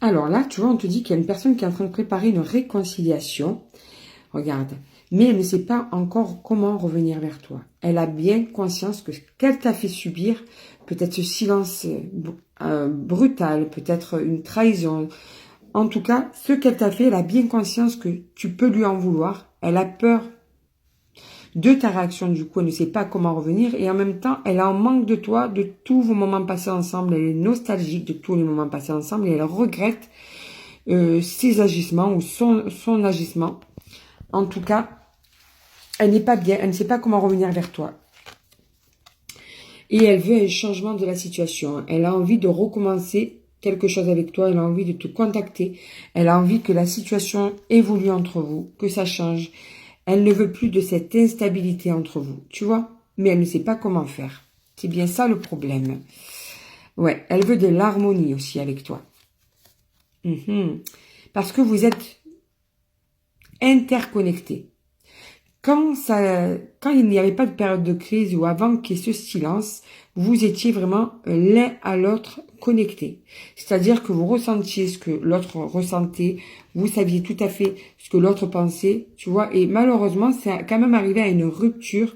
Alors là, tu vois, on te dit qu'il y a une personne qui est en train de préparer une réconciliation. Regarde. Mais elle ne sait pas encore comment revenir vers toi. Elle a bien conscience que ce qu'elle t'a fait subir, peut-être ce silence brutal, peut-être une trahison. En tout cas, ce qu'elle t'a fait, elle a bien conscience que tu peux lui en vouloir. Elle a peur de ta réaction, du coup, elle ne sait pas comment revenir. Et en même temps, elle a un manque de toi, de tous vos moments passés ensemble. Elle est nostalgique de tous les moments passés ensemble et elle regrette ses agissements ou son agissement. En tout cas, elle n'est pas bien, elle ne sait pas comment revenir vers toi. Et elle veut un changement de la situation. Elle a envie de recommencer quelque chose avec toi, elle a envie de te contacter. Elle a envie que la situation évolue entre vous, que ça change. Elle ne veut plus de cette instabilité entre vous, tu vois. Mais elle ne sait pas comment faire. C'est bien ça le problème. Ouais, elle veut de l'harmonie aussi avec toi. Parce que vous êtes interconnectés. Quand il n'y avait pas de période de crise ou avant qu'il y ait ce silence, vous étiez vraiment l'un à l'autre connectés. C'est-à-dire que vous ressentiez ce que l'autre ressentait, vous saviez tout à fait ce que l'autre pensait, tu vois. Et malheureusement, c'est quand même arrivé à une rupture.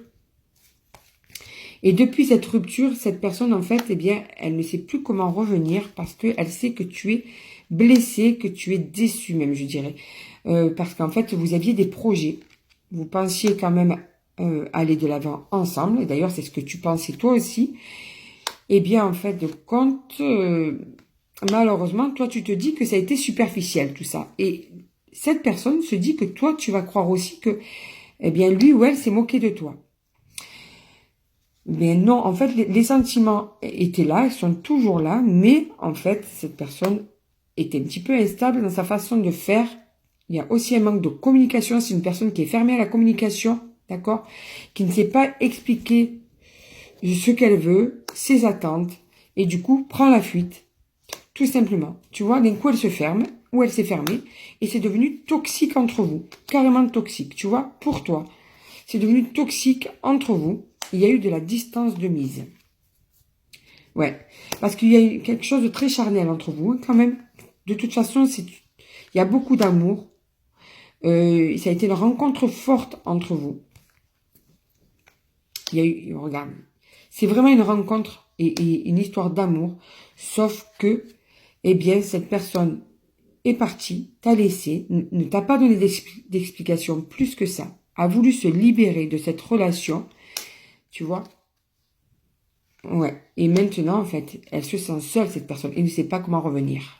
Et depuis cette rupture, cette personne, en fait, eh bien, elle ne sait plus comment revenir parce qu'elle sait que tu es blessé, que tu es déçu même, je dirais. Parce qu'en fait, vous aviez des projets. Vous pensiez quand même aller de l'avant ensemble. Et d'ailleurs, c'est ce que tu pensais toi aussi. Eh bien, en fait, de compte, malheureusement, toi, tu te dis que ça a été superficiel, tout ça. Et cette personne se dit que toi, tu vas croire aussi que, eh bien, lui ou elle s'est moqué de toi. Mais non, en fait, les sentiments étaient là, ils sont toujours là, mais en fait, cette personne était un petit peu instable dans sa façon de faire. Il y a aussi un manque de communication, c'est une personne qui est fermée à la communication, d'accord, qui ne sait pas expliquer ce qu'elle veut, ses attentes, et du coup, prend la fuite, tout simplement. Tu vois, d'un coup, elle se ferme, ou elle s'est fermée, et c'est devenu toxique entre vous, carrément toxique, tu vois, pour toi. C'est devenu toxique entre vous. Il y a eu de la distance de mise. Ouais, parce qu'il y a eu quelque chose de très charnel entre vous, quand même. De toute façon, il y a beaucoup d'amour. Ça a été une rencontre forte entre vous. Il y a eu, regarde, c'est vraiment une rencontre et une histoire d'amour. Sauf que, eh bien, cette personne est partie, t'a laissé, ne t'a pas donné d'explication plus que ça. A voulu se libérer de cette relation, tu vois. Ouais. Et maintenant, en fait, elle se sent seule, cette personne, et ne sait pas comment revenir.